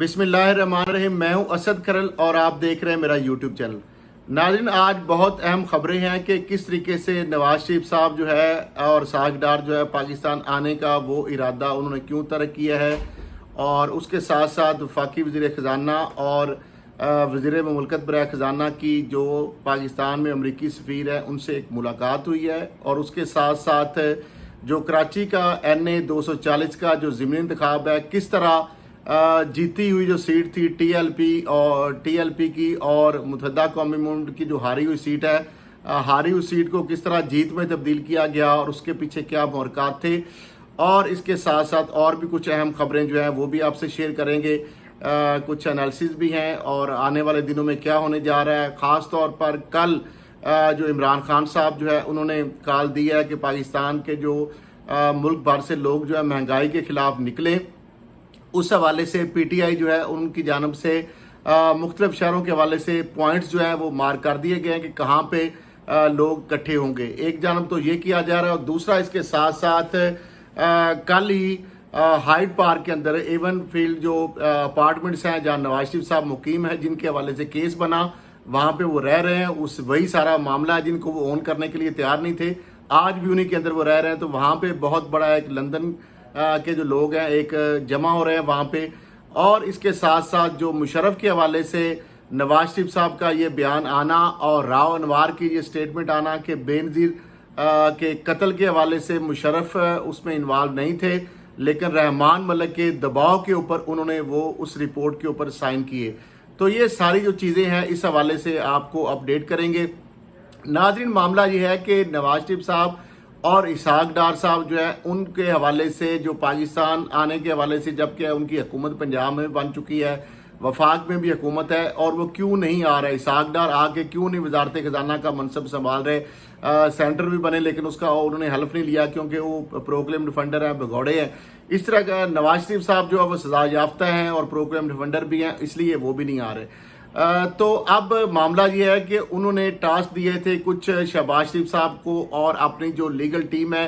बिस्मिल्लाहिर्रहमानिर्रहीम। मैं हूं असद खरल और आप देख रहे हैं मेरा यूट्यूब चैनल। नाज़रीन, आज बहुत अहम खबरें हैं कि किस तरीके से नवाज शरीफ साहब जो है और साग डार जो है पाकिस्तान आने का वो इरादा उन्होंने क्यों तर्क किया है, और उसके साथ साथ वफाकी वज़ीर ख़जाना और वज़ीर मुमलकत बराए ख़जाना की जो पाकिस्तान में अमरीकी सफ़ीर है उनसे एक मुलाकात हुई है, और उसके साथ साथ जो कराची का NA 240 का जो ज़िमनी इंतखाब है, किस तरह जीती हुई जो सीट थी TLP की और मुत्तहदा कौमी मूवमेंट की जो हारी हुई सीट है, हारी हुई सीट को किस तरह जीत में तब्दील किया गया और उसके पीछे क्या मुहरक़ात थे, और इसके साथ साथ और भी कुछ अहम खबरें जो हैं वो भी आपसे शेयर करेंगे। कुछ एनालिसिस भी हैं और आने वाले दिनों में क्या होने जा रहा है। ख़ास तौर पर कल जो इमरान खान साहब जो है उन्होंने कॉल दिया है कि पाकिस्तान के जो मुल्क भर से लोग जो है महंगाई के ख़िलाफ़ निकले। उस हवाले से PTI जो है उनकी जानब से मुख्तलिफ शहरों के हवाले से पॉइंट्स जो हैं वो मार्क कर दिए गए हैं कि कहाँ पे लोग इकट्ठे होंगे। एक जानब तो ये किया जा रहा है, और दूसरा इसके साथ साथ कल ही हाइड पार्क के अंदर एवन फील्ड जो अपार्टमेंट्स हैं जहाँ नवाज शरीफ साहब मुकीम है, जिनके हवाले से केस बना, वहाँ पे वो रह रहे हैं, उस वही सारा मामला है जिनको वो ओन करने के लिए तैयार नहीं थे, आज भी उन्हीं के अंदर वो रह रहे हैं। तो वहाँ पे बहुत बड़ा एक लंदन के जो लोग हैं एक जमा हो रहे हैं वहाँ पे। और इसके साथ साथ जो मुशर्रफ के हवाले से नवाज शरीफ साहब का ये बयान आना और राव अनवार की ये स्टेटमेंट आना कि बेनज़ीर के कत्ल के हवाले से मुशर्रफ उसमें इन्वॉल्व नहीं थे, लेकिन रहमान मलिक के दबाव के ऊपर उन्होंने वो उस रिपोर्ट के ऊपर साइन किए। तो ये सारी जो चीज़ें हैं इस हवाले से आपको अपडेट करेंगे। नाज़रीन, मामला ये है कि नवाज शरीफ साहब और इसहाक डार साहब जो है उनके हवाले से जो पाकिस्तान आने के हवाले से, जबकि उनकी हुकूमत पंजाब में बन चुकी है, वफाक में भी हुकूमत है, और वो क्यों नहीं आ रहे, इसहाक डार आके क्यों नहीं वजारत ख़जाना का मनसब संभाल रहे। सेंटर भी बने लेकिन उसका उन्होंने हल्फ नहीं लिया क्योंकि वो प्रोक्लेम डिफेंडर हैं, भगौड़े हैं। इस तरह का नवाज शरीफ साहब जो है वो सजा याफ्ता हैं और प्रोक्लेम डिफेंडर भी हैं, इसलिए वो भी नहीं आ रहे। तो अब मामला ये है कि उन्होंने टास्क दिए थे कुछ शहबाज शरीफ साहब को और अपनी जो लीगल टीम है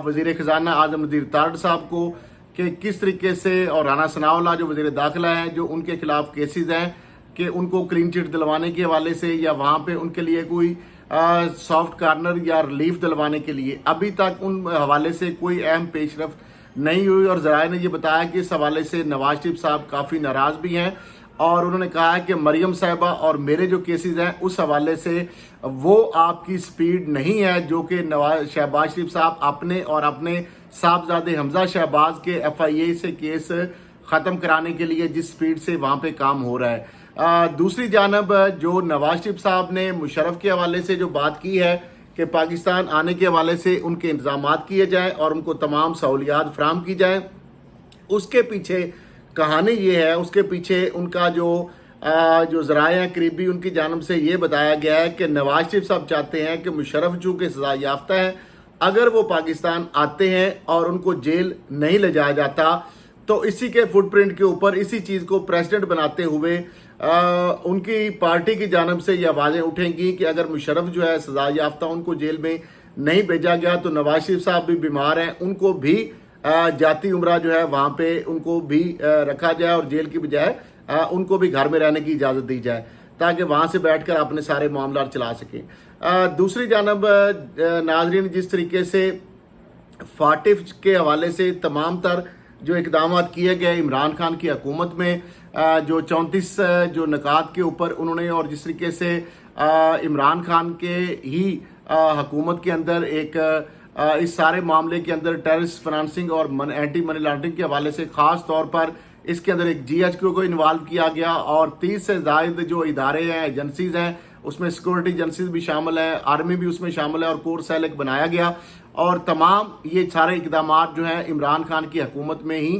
वज़ीर ख़जाना आज़म नज़ीर तारड़ साहब को, कि किस तरीके से, और राना सनाउल्लाह जो वज़ीर दाखिला हैं जो उनके खिलाफ केसेस हैं, कि उनको क्लीन चिट दिलवाने के हवाले से या वहाँ पे उनके लिए कोई सॉफ्ट कार्नर या रिलीफ दिलवाने के लिए अभी तक उन हवाले से कोई अहम पेशरफ नहीं हुई। और ज़राए ने ये बताया कि इस हवाले से नवाज शरीफ साहब काफ़ी नाराज़ भी हैं, और उन्होंने कहा है कि मरियम साहिबा और मेरे जो केसेस हैं उस हवाले से वो आपकी स्पीड नहीं है जो कि शहबाज शरीफ साहब अपने और अपने साहबजादे हमजा शहबाज के FIA से केस ख़त्म कराने के लिए जिस स्पीड से वहाँ पे काम हो रहा है। दूसरी जानब जो नवाज शरीफ साहब ने मुशर्रफ के हवाले से जो बात की है कि पाकिस्तान आने के हवाले से उनके इंतजामात किए जाएँ और उनको तमाम सहूलियात फराहम की जाएँ, उसके पीछे कहानी ये है, उसके पीछे उनका जो ज़राए हैं करीबी उनकी जानब से ये बताया गया है कि नवाज शरीफ साहब चाहते हैं कि मुशर्रफ चूँकि सजा याफ्ता है, अगर वो पाकिस्तान आते हैं और उनको जेल नहीं ले जाया जाता तो इसी के फुटप्रिंट के ऊपर इसी चीज़ को प्रेसिडेंट बनाते हुए उनकी पार्टी की जानब से ये आवाज़ें उठेंगी कि अगर मुशर्रफ जो है सजा याफ्ता उनको जेल में नहीं भेजा गया तो नवाज शरीफ साहब भी बीमार हैं, उनको भी जाती उम्रा जो है वहाँ पे उनको भी रखा जाए और जेल की बजाय उनको भी घर में रहने की इजाज़त दी जाए ताकि वहाँ से बैठकर अपने सारे मामला चला सकें। दूसरी जानब नाजरीन, जिस तरीके से फाटिफ के हवाले से तमाम तर जो इकदाम किए गए इमरान खान की हुकूमत में, जो 34 जो नकात के ऊपर उन्होंने, और जिस तरीके से इमरान खान के ही हुकूमत के अंदर एक इस सारे मामले के अंदर टेररिस्ट फाइनेंसिंग और एंटी मनी लॉन्ड्रिंग के हवाले से ख़ास तौर पर इसके अंदर एक GHQ को इन्वॉल्व किया गया, और 30 से ज़ायद जो इदारे हैं, एजेंसीज हैं, उसमें सिक्योरिटी एजेंसीज भी शामिल है, आर्मी भी उसमें शामिल है, और कोर सेल एक बनाया गया, और तमाम ये सारे इकदाम जो हैं इमरान खान की हुकूमत में ही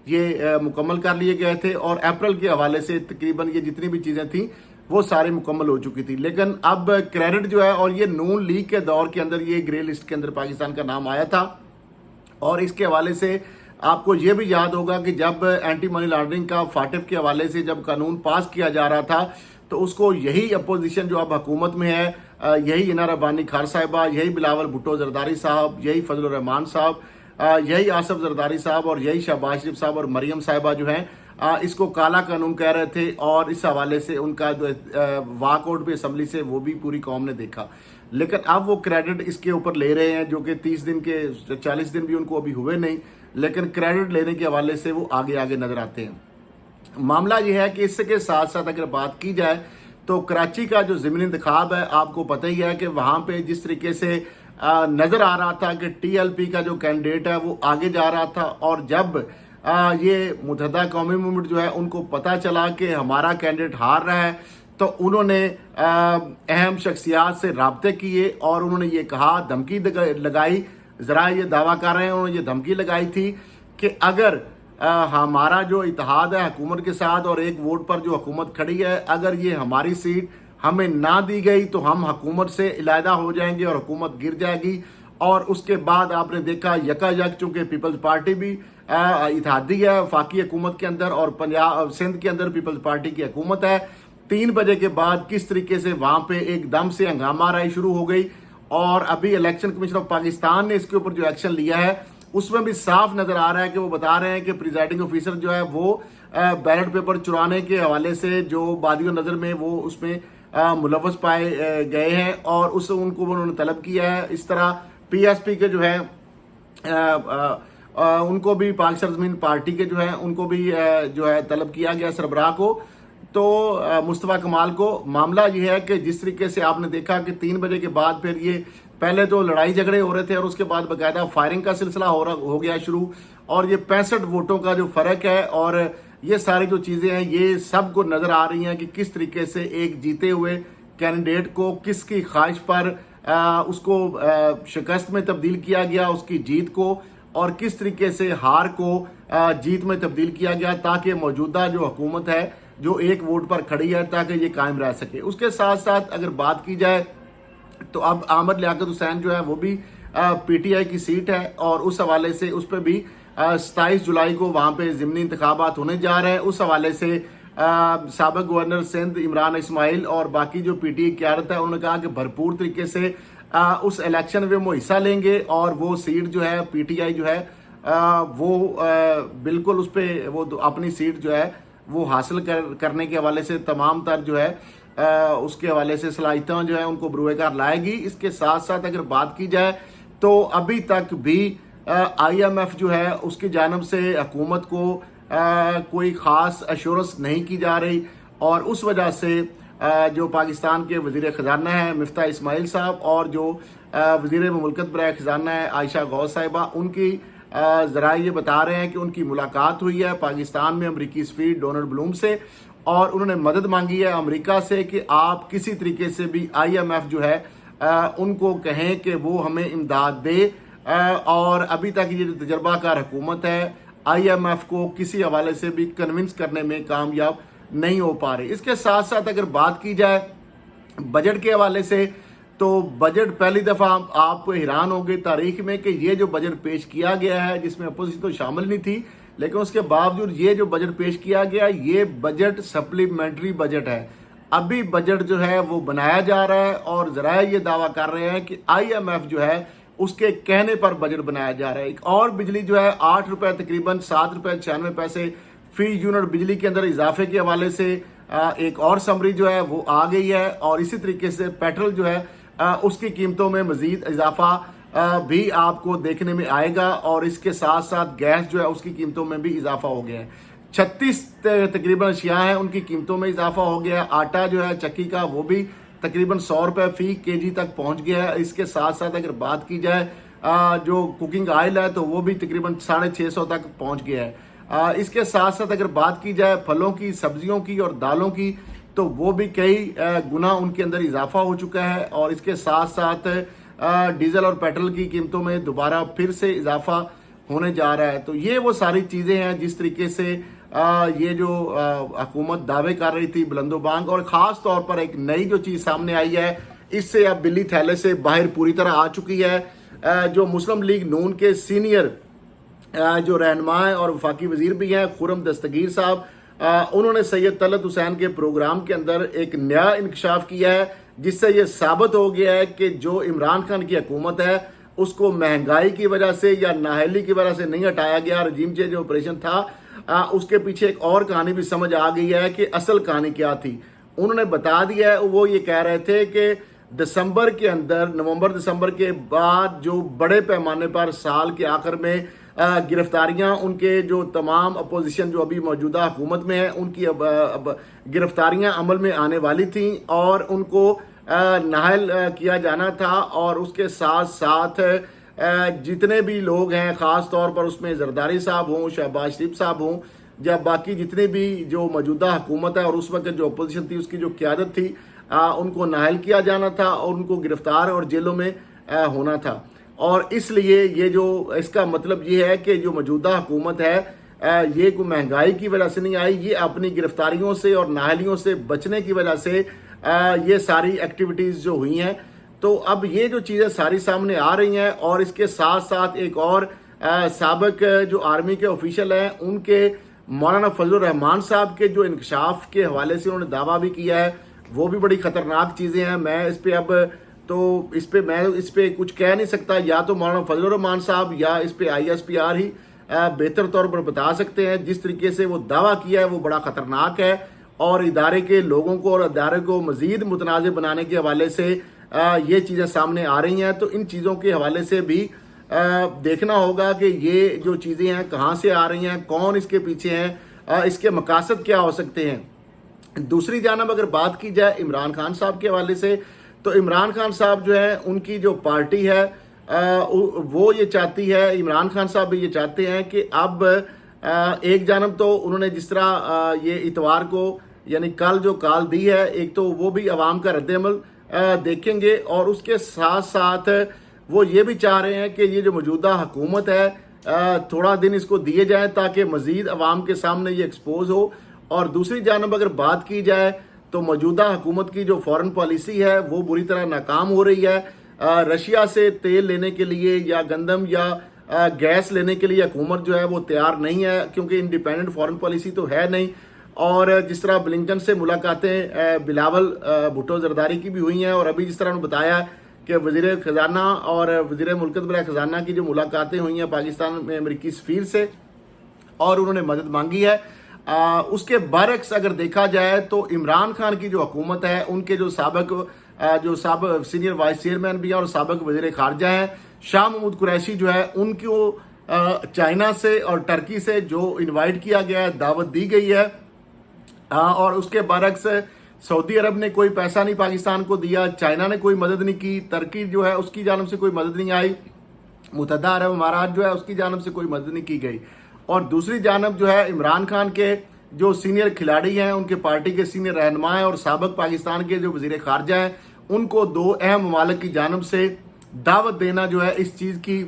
ये मुकम्मल कर लिए गए थे, और अप्रैल के हवाले से तकरीबन ये जितनी भी चीज़ें थी वो सारी मुकम्मल हो चुकी थी। लेकिन अब क्रेडिट जो है, और ये नून लीग के दौर के अंदर ये ग्रे लिस्ट के अंदर पाकिस्तान का नाम आया था, और इसके हवाले से आपको ये भी याद होगा कि जब एंटी मनी लॉन्ड्रिंग का फाटिफ के हवाले से जब कानून पास किया जा रहा था तो उसको यही अपोजिशन जो अब हुकूमत में है, यही इना रब्बानी खार साहिबा, यही बिलावल भुट्टो जरदारी साहब, यही फजल रहमान साहब, यही आसफ जरदारी साहब और यही शहबाज शरीफ साहब और मरियम साहिबा जो हैं इसको काला कानून कह रहे थे, और इस हवाले से उनका जो वाकआउट भी असम्बली से वो भी पूरी कौम ने देखा। लेकिन अब वो क्रेडिट इसके ऊपर ले रहे हैं, जो कि 30 दिन के 40 दिन भी उनको अभी हुए नहीं, लेकिन क्रेडिट लेने के हवाले से वो आगे आगे नजर आते हैं। मामला ये है कि इसके साथ साथ अगर बात की जाए तो कराची का जो ज़िमनी इंतखाब है, आपको पता ही है कि वहाँ पे जिस तरीके से नज़र आ रहा था कि TLP का जो कैंडिडेट है वो आगे जा रहा था, और जब ये मुत्तहिदा कौमी मूवमेंट जो है उनको पता चला कि हमारा कैंडिडेट हार रहा है, तो उन्होंने अहम शख्सियात से राब्ते किए और उन्होंने ये कहा, धमकी लगाई, ज़रा ये दावा कर रहे हैं, उन्होंने ये धमकी लगाई थी कि अगर हमारा जो इत्तेहाद है हुकूमत के साथ और एक वोट पर जो हुकूमत खड़ी है, अगर ये हमारी सीट हमें ना दी गई तो हम हुकूमत से इलादा हो जाएंगे और हुकूमत गिर जाएगी। और उसके बाद आपने देखा यकायक, चूंकि पीपल्स पार्टी भी इत्तेहादी है वफाकी हुकूमत के अंदर और पंजाब सिंध के अंदर पीपल्स पार्टी की हुकूमत है, 3 बजे के बाद किस तरीके से वहां पे एकदम से हंगामा राय शुरू हो गई। और अभी इलेक्शन कमीशन ऑफ पाकिस्तान ने इसके ऊपर जो एक्शन लिया है उसमें भी साफ नजर आ रहा है कि वो बता रहे हैं कि प्रिजाइडिंग ऑफिसर जो है वो बैलेट पेपर चुराने के हवाले से जो बादियों नजर में वो उसमें मुलव्वस पाए गए हैं, और उस उनको उन्होंने तलब किया है। इस तरह PSP के जो है उनको भी पाकिस्तान ज़मीन पार्टी के जो है उनको भी जो है तलब किया गया सरबराह को, तो मुस्तफ़ा कमाल को। मामला ये है कि जिस तरीके से आपने देखा कि 3 बजे के बाद फिर ये पहले तो लड़ाई झगड़े हो रहे थे और उसके बाद बाकायदा फायरिंग का सिलसिला हो गया शुरू, और ये 65 वोटों का जो फर्क है और ये सारी जो चीजें हैं ये सबको नजर आ रही हैं कि किस तरीके से एक जीते हुए कैंडिडेट को किसकी ख्वाहिश पर उसको शिकस्त में तब्दील किया गया, उसकी जीत को, और किस तरीके से हार को जीत में तब्दील किया गया, ताकि मौजूदा जो हुकूमत है जो एक वोट पर खड़ी है ताकि ये कायम रह सके। उसके साथ साथ अगर बात की जाए तो अब अहमद लियाकत हुसैन जो है वो भी PTI की सीट है, और उस हवाले से उस पर भी 27 जुलाई को वहाँ पे ज़िमनी इंतखाबात होने जा रहे हैं। उस हवाले से साबिक गवर्नर सिंध इमरान इस्माइल और बाकी जो PTI क़यादत है उन्होंने कहा कि भरपूर तरीके से उस इलेक्शन में वो हिस्सा लेंगे, और वो सीट जो है PTI जो है वो बिल्कुल उस पर वो अपनी सीट जो है वो हासिल करने के हवाले से तमाम तर जो है उसके हवाले से सलाहियतें जो है उनको बरूए कार लाएगी। इसके साथ साथ अगर बात की जाए तो अभी तक भी IMF जो है उसकी जानब से हुकूमत को कोई ख़ास अश्योरेंस नहीं की जा रही, और उस वजह से जो पाकिस्तान के वज़ीर ख़जाना है मिफ्ता इस्माइल साहब और जो वज़ीर मुमलकत बराए ख़जाना है आयशा गौस साहिबा, उनकी ज़रा ये बता रहे हैं कि उनकी मुलाकात हुई है पाकिस्तान में अमरीकी सफ़ीर डोनाल्ड ब्लूम से, और उन्होंने मदद मांगी है अमेरिका से कि आप किसी तरीके से भी IMF जो है उनको कहें कि वो हमें इमदाद दे। और अभी तक ये जो तजर्बाकार हुकूमत है IMF को किसी हवाले से भी कन्विंस करने में कामयाब नहीं हो पा रही। इसके साथ साथ अगर बात की जाए बजट के हवाले से, तो बजट पहली दफ़ा आप हैरान होंगे तारीख में कि ये जो बजट पेश किया गया है जिसमें अपोजिशन तो शामिल नहीं थी, लेकिन उसके बावजूद ये जो बजट पेश किया गया ये बजट सप्लीमेंट्री बजट है। अभी बजट जो है वो बनाया जा रहा है, और ज़रा ये दावा कर रहे हैं कि IMF जो है उसके कहने पर बजट बनाया जा रहा है। एक और बिजली जो है 8 रुपए तकरीबन 7 रुपए 96 पैसे फी यूनिट बिजली के अंदर इजाफे के हवाले से एक और समरी जो है वो आ गई है, और इसी तरीके से पेट्रोल जो है उसकी कीमतों में मजीद इजाफा भी आपको देखने में आएगा, और इसके साथ साथ गैस जो है उसकी कीमतों में भी इजाफा हो गया है। 36 तकरीबन अशिया हैं उनकी कीमतों में इजाफा हो गया है। आटा जो है चक्की का वो भी तकरीबन 100 रुपए फी kg तक पहुंच गया है। इसके साथ साथ अगर बात की जाए जो कुकिंग ऑयल है तो वो भी तकरीबन 650 तक पहुंच गया है। इसके साथ साथ अगर बात की जाए फलों की, सब्जियों की और दालों की, तो वो भी कई गुना उनके अंदर इजाफा हो चुका है, और इसके साथ साथ डीजल और पेट्रोल की कीमतों में दोबारा फिर से इजाफा होने जा रहा है। तो ये वो सारी चीज़ें हैं जिस तरीके से ये जो हुकूमत दावे कर रही थी बुलंदोबांग, और ख़ास तौर पर एक नई जो चीज़ सामने आई है इससे अब बिल्ली थैले से बाहर पूरी तरह आ चुकी है। जो मुस्लिम लीग नून के सीनियर जो रहनुमा है और वफाकी वजीर भी हैं खुर्रम दस्तगीर साहब, उन्होंने सैयद तलत हुसैन के प्रोग्राम के अंदर एक नया इंकशाफ किया है, जिससे ये साबित हो गया है कि जो इमरान खान की हुकूमत है उसको महंगाई की वजह से या नाअहली की वजह से नहीं हटाया गया, रजीम चेंज ऑपरेशन था, اس کے پیچھے ایک اور کہانی بھی سمجھ آ گئی ہے کہ اصل کہانی کیا تھی. انہوں نے بتا دیا ہے, وہ یہ کہہ رہے تھے کہ دسمبر کے اندر, نومبر دسمبر کے بعد جو بڑے پیمانے پر سال کے آخر میں گرفتاریاں, ان کے جو تمام اپوزیشن جو ابھی موجودہ حکومت میں ہے ان کی گرفتاریاں عمل میں آنے والی تھیں اور ان کو نااہل کیا جانا تھا. اور اس کے ساتھ ساتھ جتنے بھی لوگ ہیں, خاص طور پر اس میں زرداری صاحب ہوں, شہباز شریف صاحب ہوں, یا باقی جتنے بھی جو موجودہ حکومت ہے اور اس وقت جو اپوزیشن تھی اس کی جو قیادت تھی, ان کو نااہل کیا جانا تھا اور ان کو گرفتار اور جیلوں میں ہونا تھا. اور اس لیے یہ جو اس کا مطلب یہ ہے کہ جو موجودہ حکومت ہے یہ کوئی مہنگائی کی وجہ سے نہیں آئی, یہ اپنی گرفتاریوں سے اور نااہلیوں سے بچنے کی وجہ سے یہ ساری ایکٹیویٹیز جو ہوئی ہیں. تو اب یہ جو چیزیں ساری سامنے آ رہی ہیں, اور اس کے ساتھ ساتھ ایک اور سابق جو آرمی کے آفیشل ہیں ان کے مولانا فضل الرحمان صاحب کے جو انکشاف کے حوالے سے انہوں نے دعویٰ بھی کیا ہے, وہ بھی بڑی خطرناک چیزیں ہیں. میں اس پہ کچھ کہہ نہیں سکتا, یا تو مولانا فضل الرحمان صاحب یا اس پہ ISPR ہی بہتر طور پر بتا سکتے ہیں. جس طریقے سے وہ دعویٰ کیا ہے وہ بڑا خطرناک ہے, اور ادارے کے لوگوں کو اور ادارے کو مزید متنازع بنانے کے حوالے سے یہ چیزیں سامنے آ رہی ہیں. تو ان چیزوں کے حوالے سے بھی دیکھنا ہوگا کہ یہ جو چیزیں ہیں کہاں سے آ رہی ہیں, کون اس کے پیچھے ہیں, اس کے مقاصد کیا ہو سکتے ہیں. دوسری جانب اگر بات کی جائے عمران خان صاحب کے حوالے سے, تو عمران خان صاحب جو ہے ان کی جو پارٹی ہے وہ یہ چاہتی ہے, عمران خان صاحب بھی یہ چاہتے ہیں کہ اب ایک جانب تو انہوں نے جس طرح یہ اتوار کو یعنی کل جو کال دی ہے, ایک تو وہ بھی عوام کا رد عمل دیکھیں گے, اور اس کے ساتھ ساتھ وہ یہ بھی چاہ رہے ہیں کہ یہ جو موجودہ حکومت ہے تھوڑا دن اس کو دیے جائیں تاکہ مزید عوام کے سامنے یہ ایکسپوز ہو. اور دوسری جانب اگر بات کی جائے تو موجودہ حکومت کی جو فورن پالیسی ہے وہ بری طرح ناکام ہو رہی ہے. رشیا سے تیل لینے کے لیے یا گندم یا گیس لینے کے لیے حکومت جو ہے وہ تیار نہیں ہے, کیونکہ انڈیپینڈنٹ فورن پالیسی تو ہے نہیں. اور جس طرح بلنکن سے ملاقاتیں بلاول بھٹو زرداری کی بھی ہوئی ہیں, اور ابھی جس طرح انہوں نے بتایا کہ وزیر خزانہ اور وزیر ملکت برائے خزانہ کی جو ملاقاتیں ہوئی ہیں پاکستان میں امریکی سفیر سے, اور انہوں نے مدد مانگی ہے. اس کے برعکس اگر دیکھا جائے تو عمران خان کی جو حکومت ہے ان کے جو سابق سینئر وائس چیئرمین بھی ہیں اور سابق وزیر خارجہ ہیں, شاہ محمود قریشی جو ہے, ان کو چائنا سے اور ٹرکی سے جو انوائٹ کیا گیا ہے, دعوت دی گئی ہے, اور اس کے برعکس سعودی عرب نے کوئی پیسہ نہیں پاکستان کو دیا, چائنا نے کوئی مدد نہیں کی, ترکی جو ہے اس کی جانب سے کوئی مدد نہیں آئی, متحدہ عرب امارات جو ہے اس کی جانب سے کوئی مدد نہیں کی گئی. اور دوسری جانب جو ہے عمران خان کے جو سینئر کھلاڑی ہیں, ان کے پارٹی کے سینئر رہنما ہیں اور سابق پاکستان کے جو وزیر خارجہ ہیں, ان کو دو اہم ممالک کی جانب سے دعوت دینا جو ہے اس چیز کی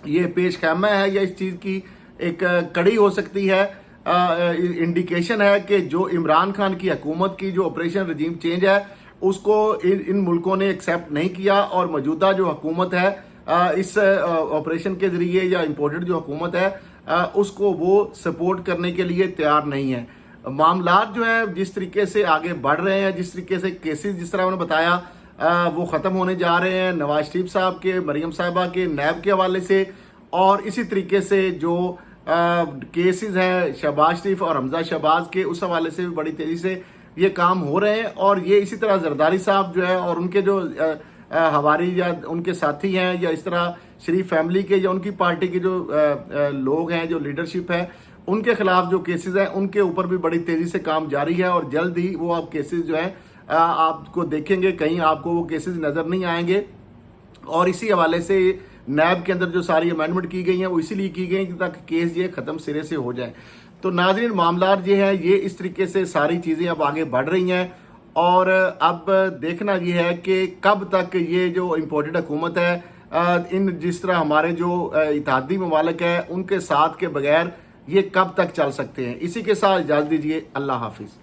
یہ پیش خیمہ ہے, یا اس چیز کی ایک کڑی ہو سکتی ہے, انڈیکیشن ہے کہ جو عمران خان کی حکومت کی جو آپریشن رجیم چینج ہے اس کو ان ملکوں نے ایکسیپٹ نہیں کیا, اور موجودہ جو حکومت ہے اس آپریشن کے ذریعے یا امپورٹڈ جو حکومت ہے اس کو وہ سپورٹ کرنے کے لیے تیار نہیں ہے. معاملات جو ہیں جس طریقے سے آگے بڑھ رہے ہیں, جس طریقے سے کیسز جس طرح انہوں نے بتایا وہ ختم ہونے جا رہے ہیں, نواز شریف صاحب کے, مریم صاحبہ کے, نیب کے حوالے سے, اور اسی طریقے سے جو کیسز ہیں شہباز شریف اور حمزہ شہباز کے, اس حوالے سے بھی بڑی تیزی سے یہ کام ہو رہے ہیں. اور یہ اسی طرح زرداری صاحب جو ہے اور ان کے جو ہواری یا ان کے ساتھی ہیں, یا اس طرح شریف فیملی کے یا ان کی پارٹی کے جو لوگ ہیں, جو لیڈرشپ ہے, ان کے خلاف جو کیسز ہیں ان کے اوپر بھی بڑی تیزی سے کام جاری ہے. اور جلد ہی وہ آپ کیسز جو ہیں آپ کو دیکھیں گے, کہیں آپ کو وہ کیسز نظر نہیں آئیں گے. اور اسی حوالے سے نیب کے اندر جو ساری امینڈمنٹ کی گئی ہیں وہ اسی لیے کی گئی ہیں تاکہ کیس یہ ختم سرے سے ہو جائے. تو ناظرین معاملات یہ ہیں, یہ اس طریقے سے ساری چیزیں اب آگے بڑھ رہی ہیں, اور اب دیکھنا یہ ہے کہ کب تک یہ جو امپورٹڈ حکومت ہے ان جس طرح ہمارے جو اتحادی ممالک ہیں ان کے ساتھ کے بغیر یہ کب تک چل سکتے ہیں. اسی کے ساتھ اجازت دیجیے, اللہ حافظ.